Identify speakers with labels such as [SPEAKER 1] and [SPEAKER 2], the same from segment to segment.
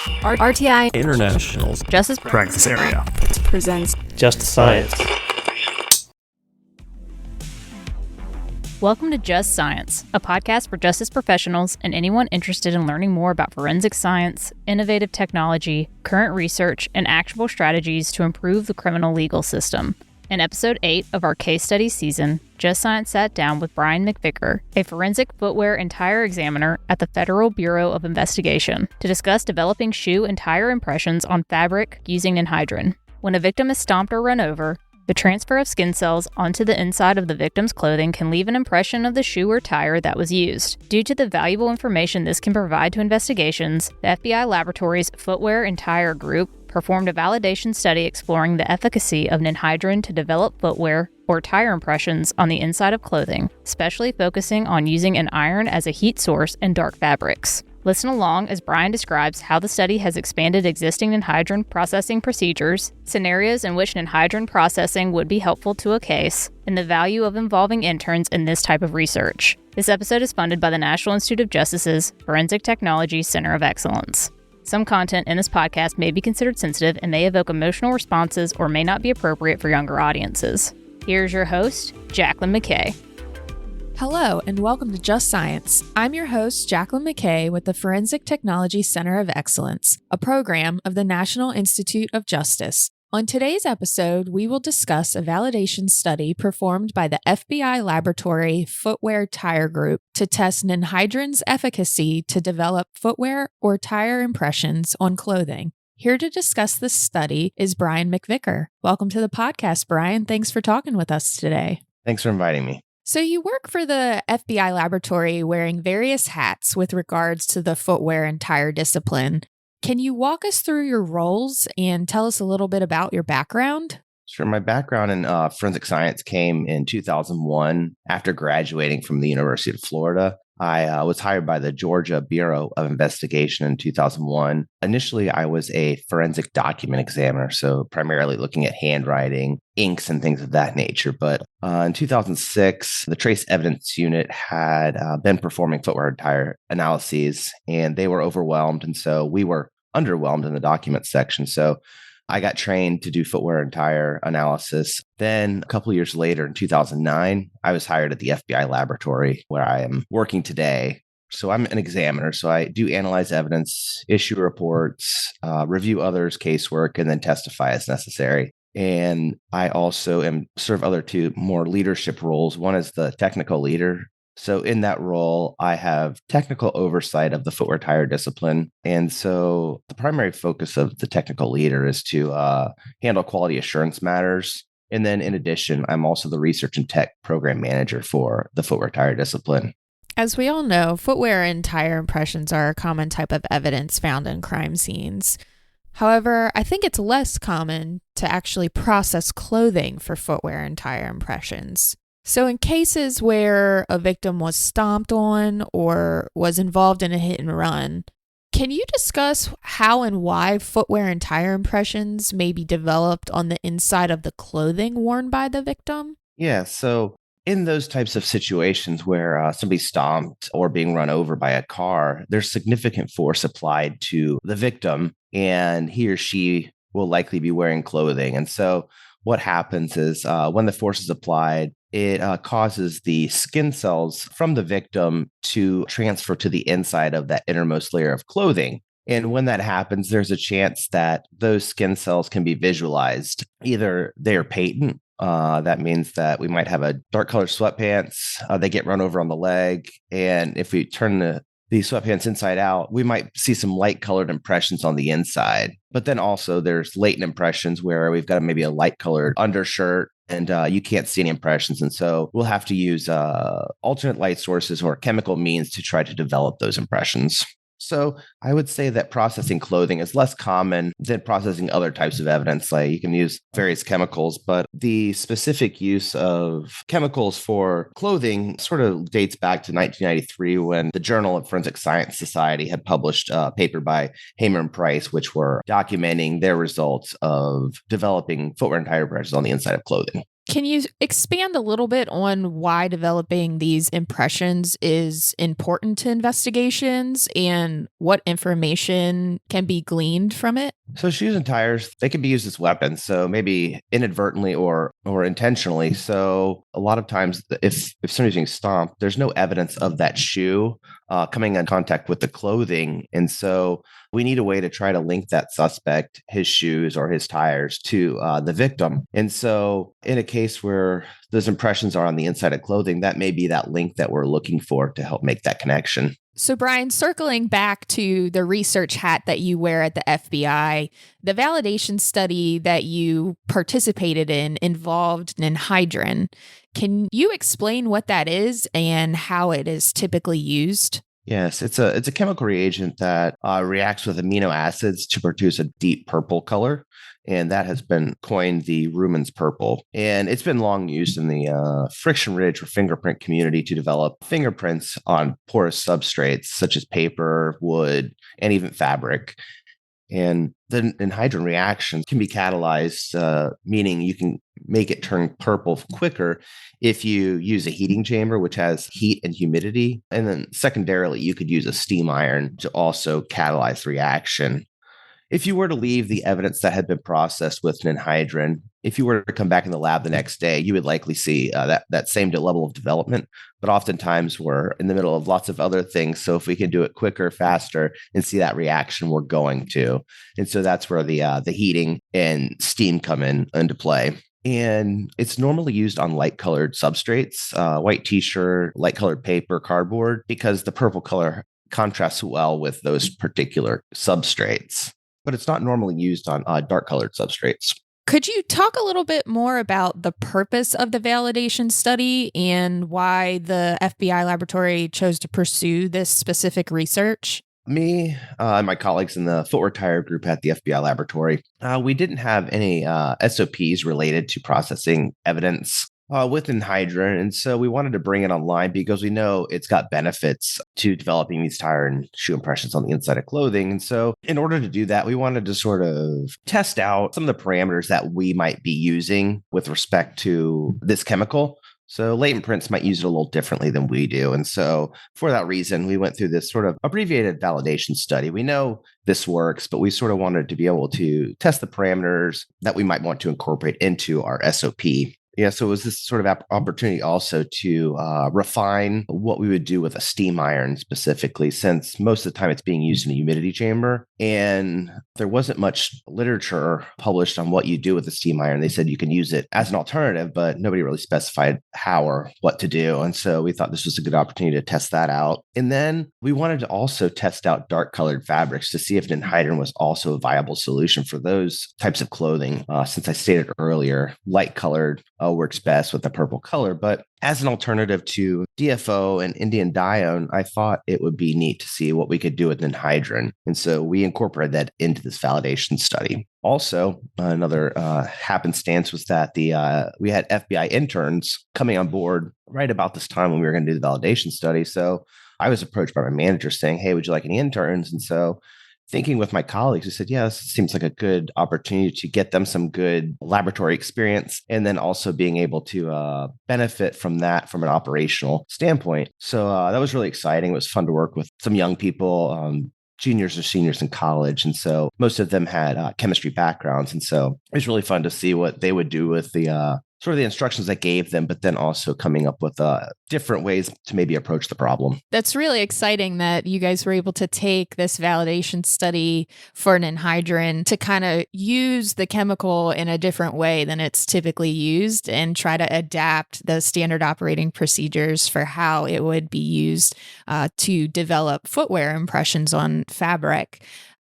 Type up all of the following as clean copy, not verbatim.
[SPEAKER 1] RTI
[SPEAKER 2] International's
[SPEAKER 1] Justice
[SPEAKER 2] Practice Area
[SPEAKER 1] presents
[SPEAKER 2] Just Science.
[SPEAKER 3] Welcome to Just Science, a podcast for justice professionals and anyone interested in learning more about forensic science, innovative technology, current research, and actionable strategies to improve the criminal legal system. In episode 8 of our case study season, Just Science sat down with Brian McVicker, a forensic footwear and tire examiner at the Federal Bureau of Investigation, to discuss developing shoe and tire impressions on fabric using ninhydrin. When a victim is stomped or run over, the transfer of skin cells onto the inside of the victim's clothing can leave an impression of the shoe or tire that was used. Due to the valuable information this can provide to investigations, the FBI Laboratories Footwear and Tire Group performed a validation study exploring the efficacy of ninhydrin to develop footwear or tire impressions on the inside of clothing, especially focusing on using an iron as a heat source in dark fabrics. Listen along as Brian describes how the study has expanded existing ninhydrin processing procedures, scenarios in which ninhydrin processing would be helpful to a case, and the value of involving interns in this type of research. This episode is funded by the National Institute of Justice's Forensic Technology Center of Excellence. Some content in this podcast may be considered sensitive and may evoke emotional responses or may not be appropriate for younger audiences. Here's your host, Jacqueline McKay.
[SPEAKER 4] Hello, and welcome to Just Science. I'm your host, Jacqueline McKay, with the Forensic Technology Center of Excellence, a program of the National Institute of Justice. On today's episode, we will discuss a validation study performed by the FBI Laboratory Footwear Tire Group to test ninhydrin's efficacy to develop footwear or tire impressions on clothing. Here to discuss this study is Brian McVicker. Welcome to the podcast, Brian. Thanks for talking with us today.
[SPEAKER 5] Thanks for inviting me.
[SPEAKER 4] So you work for the FBI laboratory wearing various hats with regards to the footwear and tire discipline. Can you walk us through your roles and tell us a little bit about your background?
[SPEAKER 5] Sure. My background in forensic science came in 2001 after graduating from the University of Florida. I was hired by the Georgia Bureau of Investigation in 2001. Initially, I was a forensic document examiner, so primarily looking at handwriting, inks, and things of that nature. But in 2006, the Trace Evidence Unit had been performing footwear and tire analyses, and they were overwhelmed. And so we were underwhelmed in the document section. So I got trained to do footwear and tire analysis. Then a couple of years later, in 2009, I was hired at the FBI laboratory where I am working today. So I'm an examiner. So I do analyze evidence, issue reports, review others' casework, and then testify as necessary. And I also serve other two more leadership roles. One is the technical leader. So in that role, I have technical oversight of the footwear tire discipline. And so the primary focus of the technical leader is to handle quality assurance matters. And then in addition, I'm also the research and tech program manager for the footwear tire discipline.
[SPEAKER 4] As we all know, footwear and tire impressions are a common type of evidence found in crime scenes. However, I think it's less common to actually process clothing for footwear and tire impressions. So in cases where a victim was stomped on or was involved in a hit and run, can you discuss how and why footwear and tire impressions may be developed on the inside of the clothing worn by the victim?
[SPEAKER 5] Yeah, so in those types of situations where somebody's stomped or being run over by a car, there's significant force applied to the victim, and he or she will likely be wearing clothing. And so what happens is when the force is applied, it causes the skin cells from the victim to transfer to the inside of that innermost layer of clothing. And when that happens, there's a chance that those skin cells can be visualized. Either they are patent. That means that we might have a dark colored sweatpants. They get run over on the leg. And if we turn these sweatpants inside out, we might see some light colored impressions on the inside. But then also there's latent impressions where we've got maybe a light colored undershirt and you can't see any impressions. And so we'll have to use alternate light sources or chemical means to try to develop those impressions. So I would say that processing clothing is less common than processing other types of evidence. Like you can use various chemicals, but the specific use of chemicals for clothing sort of dates back to 1993 when the Journal of Forensic Science Society had published a paper by Hamer and Price, which were documenting their results of developing footwear and tire impressions on the inside of clothing.
[SPEAKER 4] Can you expand a little bit on why developing these impressions is important to investigations and what information can be gleaned from it?
[SPEAKER 5] So shoes and tires, they can be used as weapons. So maybe inadvertently or intentionally. So a lot of times if somebody's being stomped, there's no evidence of that shoe coming in contact with the clothing. And so we need a way to try to link that suspect, his shoes or his tires, to the victim. And so in a case where those impressions are on the inside of clothing, that may be that link that we're looking for to help make that connection.
[SPEAKER 4] So, Brian, circling back to the research hat that you wear at the FBI, the validation study that you participated in involved ninhydrin. Can you explain what that is and how it is typically used?
[SPEAKER 5] Yes, it's a chemical reagent that reacts with amino acids to produce a deep purple color. And that has been coined the Rumen's purple. And it's been long used in the friction ridge or fingerprint community to develop fingerprints on porous substrates such as paper, wood, and even fabric. And the ninhydrin reactions can be catalyzed, meaning you can make it turn purple quicker if you use a heating chamber, which has heat and humidity. And then secondarily, you could use a steam iron to also catalyze the reaction. If you were to leave the evidence that had been processed with ninhydrin, if you were to come back in the lab the next day, you would likely see that same level of development. But oftentimes we're in the middle of lots of other things. So if we can do it quicker, faster, and see that reaction, we're going to. And so that's where the heating and steam come into play. And it's normally used on light colored substrates, white t-shirt, light colored paper, cardboard, because the purple color contrasts well with those particular substrates. But it's not normally used on dark colored substrates.
[SPEAKER 4] Could you talk a little bit more about the purpose of the validation study and why the FBI laboratory chose to pursue this specific research?
[SPEAKER 5] Me and my colleagues in the Footwear tire group at the FBI laboratory, we didn't have any SOPs related to processing evidence with ninhydrin. And so we wanted to bring it online because we know it's got benefits to developing these tire and shoe impressions on the inside of clothing. And so in order to do that, we wanted to sort of test out some of the parameters that we might be using with respect to this chemical. So latent prints might use it a little differently than we do. And so for that reason, we went through this sort of abbreviated validation study. We know this works, but we sort of wanted to be able to test the parameters that we might want to incorporate into our SOP. Yeah, so it was this sort of opportunity also to refine what we would do with a steam iron specifically, since most of the time it's being used in a humidity chamber. And there wasn't much literature published on what you do with a steam iron. They said you can use it as an alternative, but nobody really specified how or what to do. And so we thought this was a good opportunity to test that out. And then we wanted to also test out dark colored fabrics to see if ninhydrin was also a viable solution for those types of clothing. Since I stated earlier, light colored works best with the purple color. But as an alternative to DFO and Indian dione, I thought it would be neat to see what we could do with ninhydrin. And so we incorporated that into this validation study. Also, another happenstance was that we had FBI interns coming on board right about this time when we were going to do the validation study. So I was approached by my manager saying, "Hey, would you like any interns?" And so thinking with my colleagues, we said, yeah, this seems like a good opportunity to get them some good laboratory experience and then also being able to benefit from that from an operational standpoint. So that was really exciting. It was fun to work with some young people, juniors or seniors in college. And so most of them had chemistry backgrounds. And so it was really fun to see what they would do with the sort of the instructions I gave them, but then also coming up with different ways to maybe approach the problem.
[SPEAKER 4] That's really exciting that you guys were able to take this validation study for ninhydrin to kind of use the chemical in a different way than it's typically used and try to adapt the standard operating procedures for how it would be used to develop footwear impressions on fabric.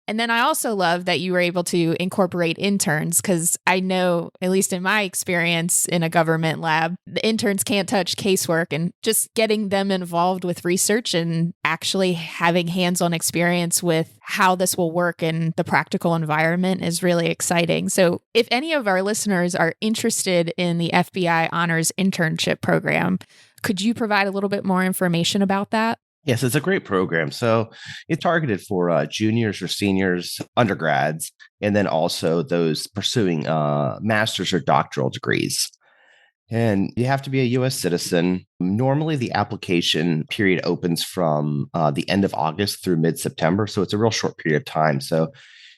[SPEAKER 4] And then I also love that you were able to incorporate interns because I know, at least in my experience in a government lab, the interns can't touch casework, and just getting them involved with research and actually having hands-on experience with how this will work in the practical environment is really exciting. So if any of our listeners are interested in the FBI Honors Internship Program, could you provide a little bit more information about that?
[SPEAKER 5] Yes, it's a great program. So it's targeted for juniors or seniors, undergrads, and then also those pursuing master's or doctoral degrees. And you have to be a U.S. citizen. Normally, the application period opens from the end of August through mid-September. So it's a real short period of time. So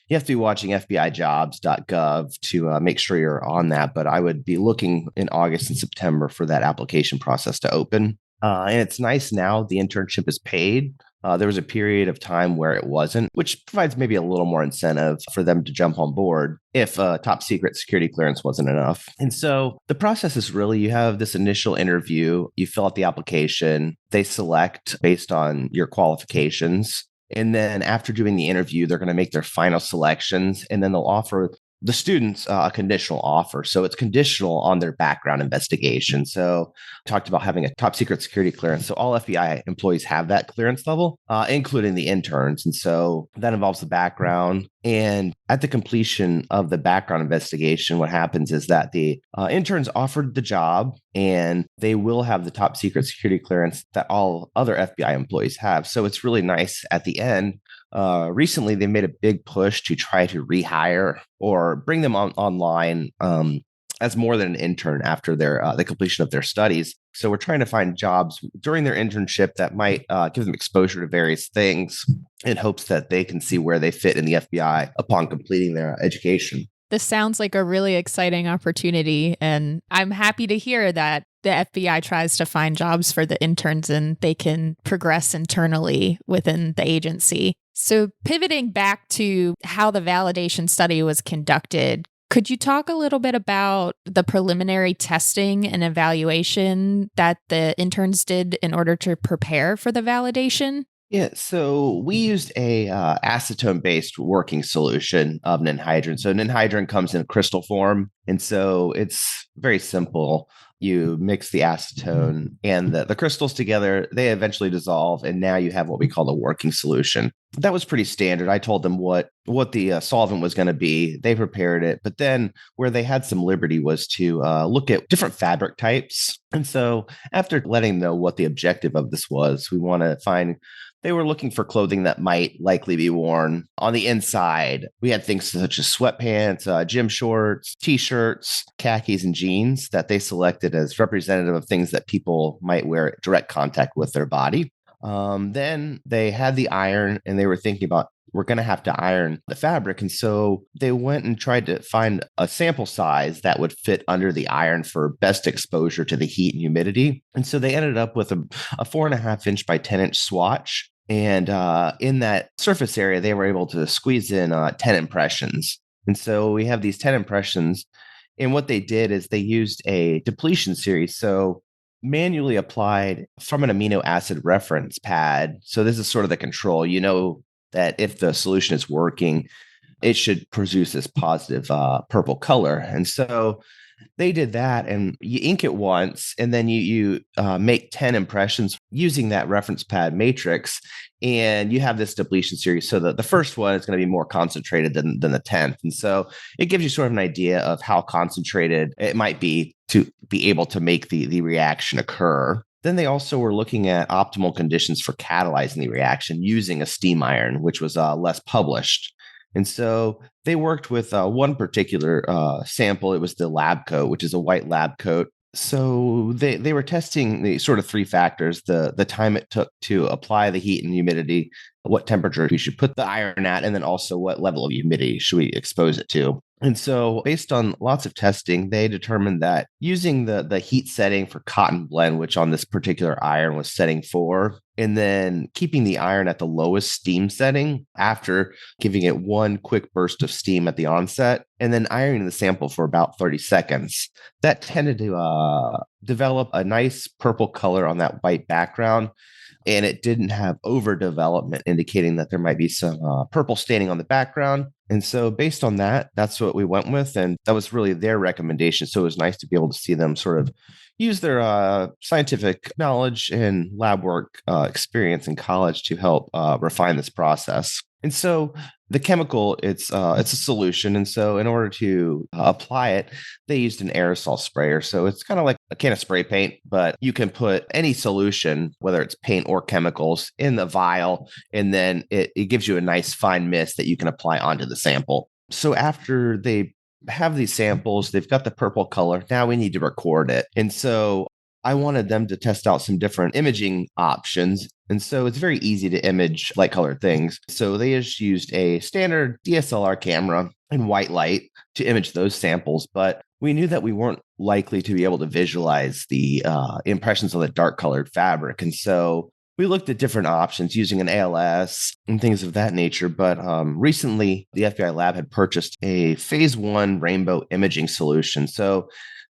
[SPEAKER 5] you have to be watching FBIjobs.gov to make sure you're on that. But I would be looking in August and September for that application process to open. And it's nice now the internship is paid. There was a period of time where it wasn't, which provides maybe a little more incentive for them to jump on board if top secret security clearance wasn't enough. And so the process is really, you have this initial interview, you fill out the application, they select based on your qualifications. And then after doing the interview, they're going to make their final selections, and then they'll offer the students a conditional offer. So it's conditional on their background investigation. So I talked about having a top secret security clearance. So all FBI employees have that clearance level, including the interns. And so that involves the background. And at the completion of the background investigation, what happens is that the interns offered the job, and they will have the top secret security clearance that all other FBI employees have. So it's really nice at the end. Recently, they made a big push to try to rehire or bring them online as more than an intern after the completion of their studies. So we're trying to find jobs during their internship that might give them exposure to various things in hopes that they can see where they fit in the FBI upon completing their education.
[SPEAKER 4] This sounds like a really exciting opportunity, and I'm happy to hear that the FBI tries to find jobs for the interns and they can progress internally within the agency. So pivoting back to how the validation study was conducted, could you talk a little bit about the preliminary testing and evaluation that the interns did in order to prepare for the validation?
[SPEAKER 5] Yeah, so we used a acetone-based working solution of ninhydrin. So ninhydrin comes in crystal form, and so it's very simple. You mix the acetone and the crystals together, they eventually dissolve, and now you have what we call the working solution. That was pretty standard. I told them what the solvent was going to be. They prepared it, but then where they had some liberty was to look at different fabric types. And so after letting them know what the objective of this was, we want to find they were looking for clothing that might likely be worn on the inside. We had things such as sweatpants, gym shorts, t-shirts, khakis, and jeans that they selected as representative of things that people might wear at direct contact with their body. Then they had the iron, and they were thinking about, we're going to have to iron the fabric. And so they went and tried to find a sample size that would fit under the iron for best exposure to the heat and humidity. And so they ended up with a 4.5 inch by 10 inch swatch. And in that surface area, they were able to squeeze in 10 impressions. And so we have these 10 impressions. And what they did is they used a depletion series. So manually applied from an amino acid reference pad. So this is sort of the control. You know that if the solution is working, it should produce this positive purple color. And so they did that, and you ink it once, and then you make 10 impressions using that reference pad matrix, and you have this depletion series. So the first one is going to be more concentrated than the 10th. And so it gives you sort of an idea of how concentrated it might be to be able to make the reaction occur. Then they also were looking at optimal conditions for catalyzing the reaction using a steam iron, which was less published. And so they worked with one particular sample. It was the lab coat, which is a white lab coat. So they were testing the sort of three factors: the time it took to apply the heat and humidity, what temperature we should put the iron at, and then also what level of humidity should we expose it to. And so based on lots of testing, they determined that using the heat setting for cotton blend, which on this particular iron was setting 4, and then keeping the iron at the lowest steam setting after giving it one quick burst of steam at the onset, and then ironing the sample for about 30 seconds, that tended to develop a nice purple color on that white background. And it didn't have overdevelopment, indicating that there might be some purple staining on the background. And so based on that, that's what we went with. And that was really their recommendation. So it was nice to be able to see them sort of use their scientific knowledge and lab work experience in college to help refine this process. And so the chemical, it's a solution. And so in order to apply it, they used an aerosol sprayer. So it's kind of like a can of spray paint, but you can put any solution, whether it's paint or chemicals, in the vial. And then it gives you a nice fine mist that you can apply onto the sample. So after they have these samples. They've got the purple color. Now we need to record it. And so I wanted them to test out some different imaging options. And so it's very easy to image light colored things. So they just used a standard DSLR camera and white light to image those samples. But we knew that we weren't likely to be able to visualize the impressions on the dark colored fabric. And so we looked at different options using an ALS and things of that nature. But recently, the FBI lab had purchased a phase 1 rainbow imaging solution. So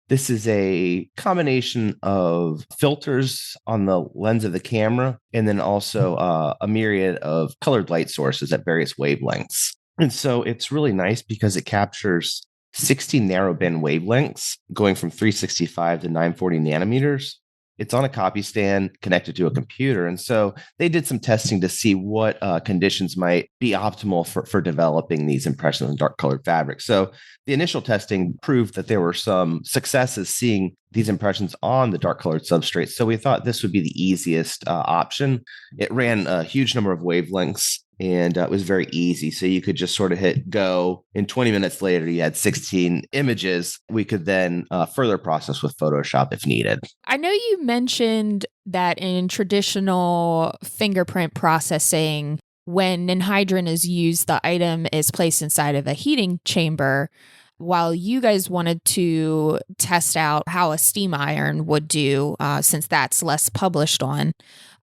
[SPEAKER 5] this is a combination of filters on the lens of the camera and then also a myriad of colored light sources at various wavelengths. And so it's really nice because it captures 60 narrowband wavelengths going from 365 to 940 nanometers. It's on a copy stand connected to a computer. And so they did some testing to see what conditions might be optimal for developing these impressions on dark colored fabric. So the initial testing proved that there were some successes seeing these impressions on the dark colored substrate. So we thought this would be the easiest option. It ran a huge number of wavelengths and it was very easy. So you could just sort of hit go. And 20 minutes later, you had 16 images. We could then further process with Photoshop if needed.
[SPEAKER 4] I know you mentioned that in traditional fingerprint processing, when ninhydrin is used, the item is placed inside of a heating chamber, while you guys wanted to test out how a steam iron would do, since that's less published on.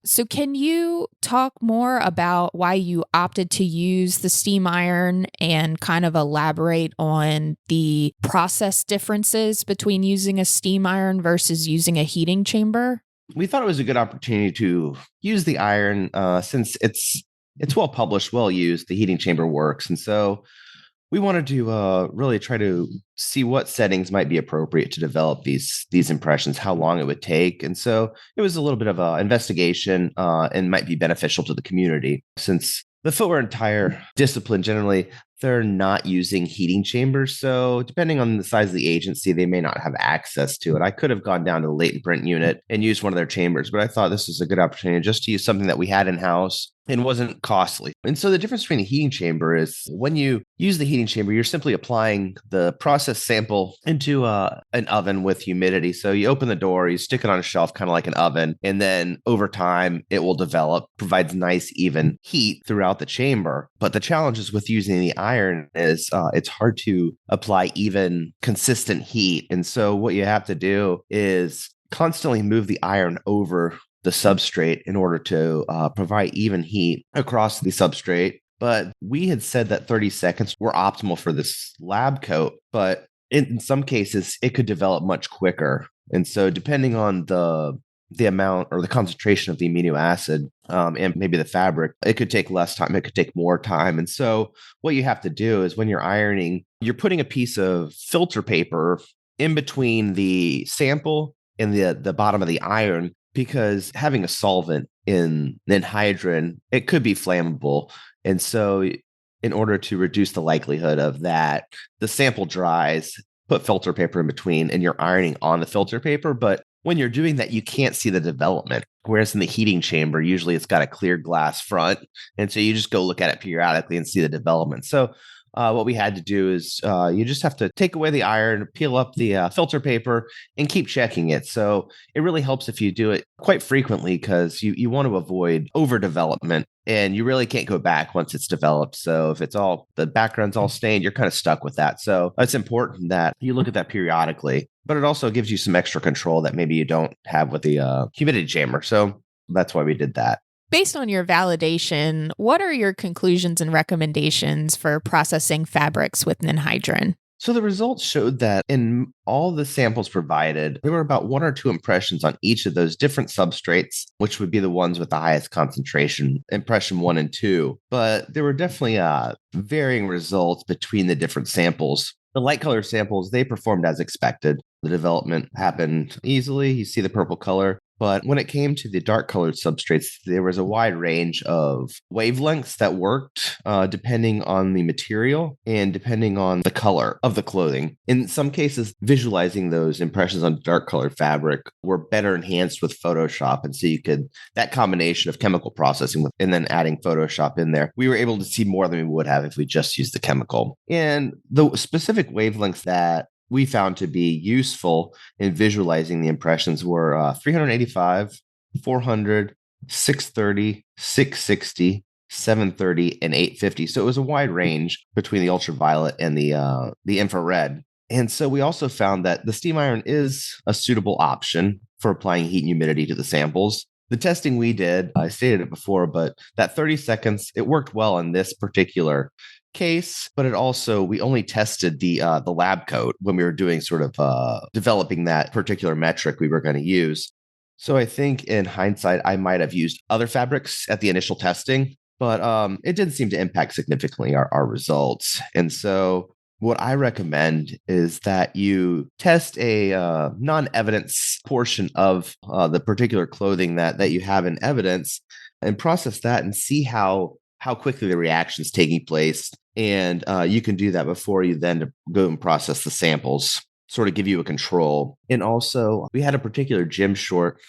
[SPEAKER 4] So can you talk more about why you opted to use the steam iron and kind of elaborate on the process differences between using a steam iron versus using a heating chamber?
[SPEAKER 5] We thought it was a good opportunity to use the iron since it's well published, well used. The heating chamber works. And so we wanted to really try to see what settings might be appropriate to develop these impressions, how long it would take. And so it was a little bit of an investigation and might be beneficial to the community since the footwear entire discipline, generally, they're not using heating chambers. So depending on the size of the agency, they may not have access to it. I could have gone down to the latent print unit and used one of their chambers, but I thought this was a good opportunity just to use something that we had in-house and wasn't costly. And so the difference between a heating chamber is when you use the heating chamber, you're simply applying the process sample into an oven with humidity. So you open the door, you stick it on a shelf, kind of like an oven, and then over time it will develop, provides nice even heat throughout the chamber. But the challenges with using the iron is it's hard to apply even consistent heat. And so what you have to do is constantly move the iron over the substrate in order to provide even heat across the substrate. But we had said that 30 seconds were optimal for this lab coat, but in some cases it could develop much quicker. And so depending on the amount or the concentration of the amino acid and maybe the fabric, it could take less time, it could take more time. And so what you have to do is when you're ironing, you're putting a piece of filter paper in between the sample and the bottom of the iron, because having a solvent in ninhydrin, it could be flammable. And so in order to reduce the likelihood of that, the sample dries, put filter paper in between, and you're ironing on the filter paper. But when you're doing that, you can't see the development. Whereas in the heating chamber, usually it's got a clear glass front. And so you just go look at it periodically and see the development. So what we had to do is you just have to take away the iron, peel up the filter paper, and keep checking it. So it really helps if you do it quite frequently because you want to avoid overdevelopment, and you really can't go back once it's developed. So if it's all the background's all stained, you're kind of stuck with that. So it's important that you look at that periodically, but it also gives you some extra control that maybe you don't have with the humidity chamber. So that's why we did that.
[SPEAKER 4] Based on your validation, what are your conclusions and recommendations for processing fabrics with ninhydrin?
[SPEAKER 5] So the results showed that in all the samples provided, there were about 1 or 2 impressions on each of those different substrates, which would be the ones with the highest concentration, impression 1 and 2. But there were definitely varying results between the different samples. The light color samples, they performed as expected. The development happened easily. You see the purple color. But when it came to the dark colored substrates, there was a wide range of wavelengths that worked depending on the material and depending on the color of the clothing. In some cases, visualizing those impressions on dark colored fabric were better enhanced with Photoshop. And so that combination of chemical processing and then adding Photoshop in there, we were able to see more than we would have if we just used the chemical. And the specific wavelengths that we found to be useful in visualizing the impressions were 385, 400, 630, 660, 730, and 850. So it was a wide range between the ultraviolet and the infrared. And so we also found that the steam iron is a suitable option for applying heat and humidity to the samples. The testing we did, I stated it before, but that 30 seconds, it worked well in this particular case, but we only tested the lab coat when we were doing sort of developing that particular metric we were going to use. So I think in hindsight, I might have used other fabrics at the initial testing, but it didn't seem to impact significantly our results. And so what I recommend is that you test a non-evidence portion of the particular clothing that you have in evidence and process that and see how quickly the reaction is taking place. And you can do that before you then go and process the samples, sort of give you a control. And also, we had a particular gym short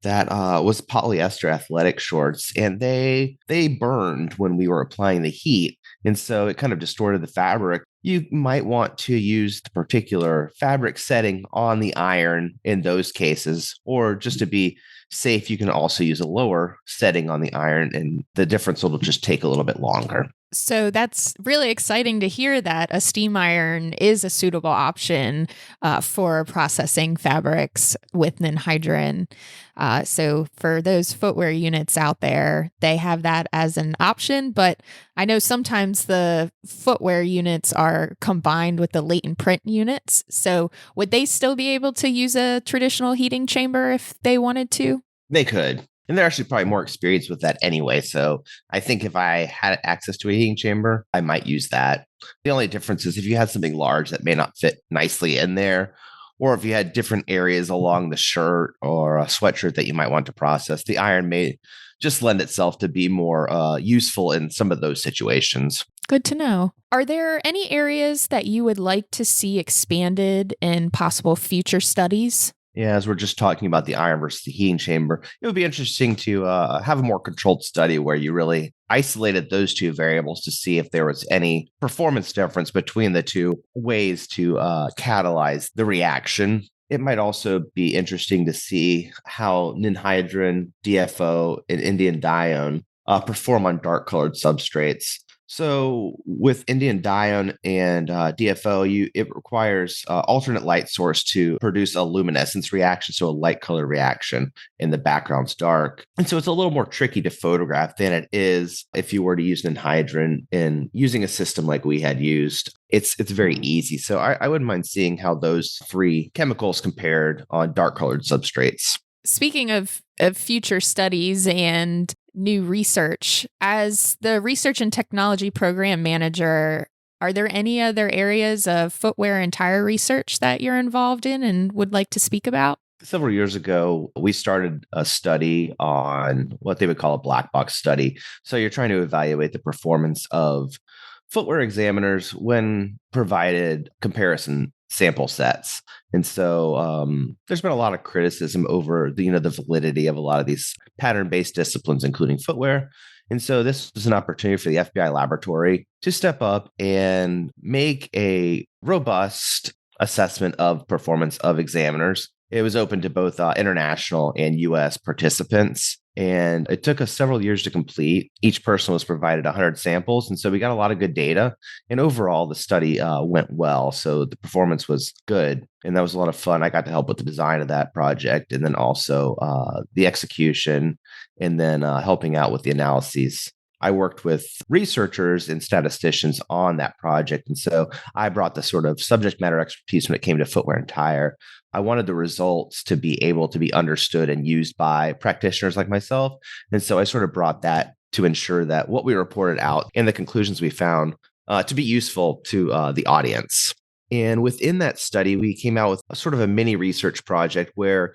[SPEAKER 5] that was polyester athletic shorts, and they burned when we were applying the heat. And so it kind of distorted the fabric. You might want to use the particular fabric setting on the iron in those cases, or just to be safe, you can also use a lower setting on the iron, and the difference will just take a little bit longer.
[SPEAKER 4] So that's really exciting to hear that a steam iron is a suitable option for processing fabrics with ninhydrin. So for those footwear units out there, they have that as an option, but I know sometimes the footwear units are combined with the latent print units. So would they still be able to use a traditional heating chamber if they wanted to?
[SPEAKER 5] They could. And they're actually probably more experienced with that anyway. So I think if I had access to a heating chamber, I might use that. The only difference is if you had something large that may not fit nicely in there, or if you had different areas along the shirt or a sweatshirt that you might want to process, the iron may just lend itself to be more useful in some of those situations.
[SPEAKER 4] Good to know. Are there any areas that you would like to see expanded in possible future studies?
[SPEAKER 5] Yeah, as we're just talking about the iron versus the heating chamber, it would be interesting to have a more controlled study where you really isolated those two variables to see if there was any performance difference between the two ways to catalyze the reaction. It might also be interesting to see how ninhydrin, DFO, and Indian dione perform on dark colored substrates. So with Indian dione and DFO, it requires alternate light source to produce a luminescence reaction, so a light color reaction, and the background's dark. And so it's a little more tricky to photograph than it is if you were to use ninhydrin in using a system like we had used. It's very easy. So I wouldn't mind seeing how those three chemicals compared on dark colored substrates.
[SPEAKER 4] Speaking of future studies and new research, as the research and technology program manager, are there any other areas of footwear and tire research that you're involved in and would like to speak about?
[SPEAKER 5] Several years ago, we started a study on what they would call a black box study. So you're trying to evaluate the performance of footwear examiners when provided comparison sample sets. And so there's been a lot of criticism over the validity of a lot of these pattern-based disciplines, including footwear. And so this was an opportunity for the FBI laboratory to step up and make a robust assessment of performance of examiners. It was open to both international and U.S. participants. And it took us several years to complete. Each person was provided 100 samples. And so we got a lot of good data. And overall, the study went well. So the performance was good. And that was a lot of fun. I got to help with the design of that project and then also the execution and then helping out with the analyses. I worked with researchers and statisticians on that project. And so I brought the sort of subject matter expertise when it came to footwear and tire. I wanted the results to be able to be understood and used by practitioners like myself. And so I sort of brought that to ensure that what we reported out and the conclusions we found to be useful to the audience. And within that study, we came out with a sort of a mini research project where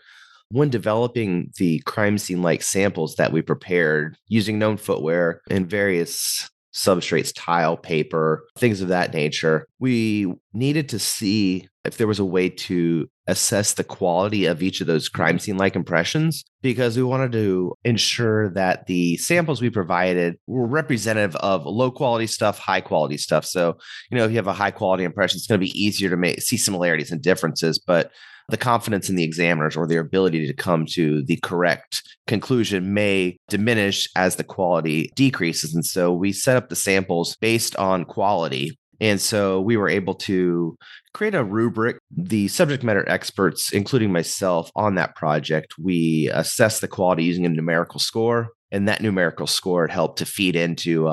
[SPEAKER 5] when developing the crime scene-like samples that we prepared using known footwear and various substrates, tile, paper, things of that nature, we needed to see if there was a way to assess the quality of each of those crime scene-like impressions, because we wanted to ensure that the samples we provided were representative of low quality stuff, high quality stuff. So, if you have a high quality impression, it's going to be easier to see similarities and differences, but the confidence in the examiners or their ability to come to the correct conclusion may diminish as the quality decreases. And so we set up the samples based on quality. And so we were able to create a rubric. The subject matter experts, including myself on that project, we assessed the quality using a numerical score. And that numerical score helped to feed into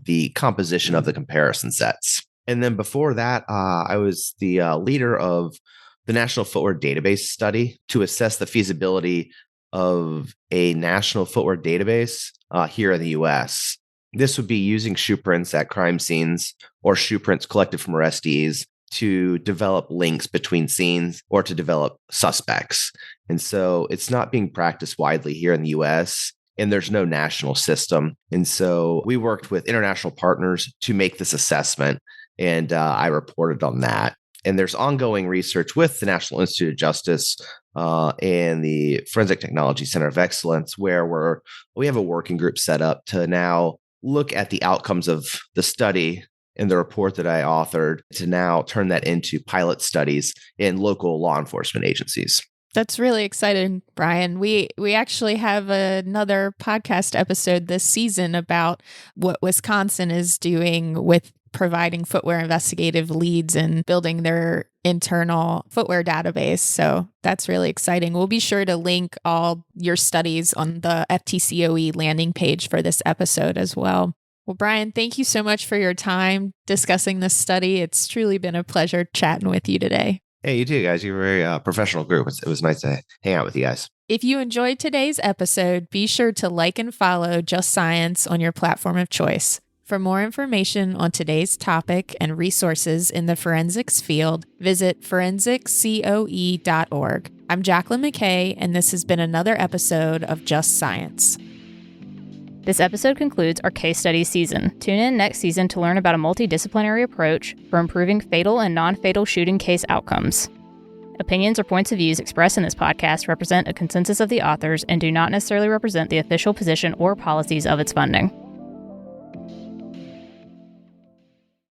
[SPEAKER 5] the composition of the comparison sets. And then before that, I was the leader of the National Footwear Database study to assess the feasibility of a national footwear database here in the U.S. This would be using shoe prints at crime scenes or shoe prints collected from arrestees to develop links between scenes or to develop suspects. And so it's not being practiced widely here in the U.S., and there's no national system. And so we worked with international partners to make this assessment, and I reported on that. And there's ongoing research with the National Institute of Justice and the Forensic Technology Center of Excellence, where we have a working group set up to now look at the outcomes of the study and the report that I authored to now turn that into pilot studies in local law enforcement agencies.
[SPEAKER 4] That's really exciting, Brian. We actually have another podcast episode this season about what Wisconsin is doing with providing footwear investigative leads and building their internal footwear database. So that's really exciting. We'll be sure to link all your studies on the FTCOE landing page for this episode as well. Well, Brian, thank you so much for your time discussing this study. It's truly been a pleasure chatting with you today.
[SPEAKER 5] Hey, you too, guys. You're a very professional group. It was nice to hang out with you guys.
[SPEAKER 4] If you enjoyed today's episode, be sure to like and follow Just Science on your platform of choice. For more information on today's topic and resources in the forensics field, visit forensiccoe.org. I'm Jacqueline McKay, and this has been another episode of Just Science.
[SPEAKER 3] This episode concludes our case study season. Tune in next season to learn about a multidisciplinary approach for improving fatal and non-fatal shooting case outcomes. Opinions or points of views expressed in this podcast represent a consensus of the authors and do not necessarily represent the official position or policies of its funding.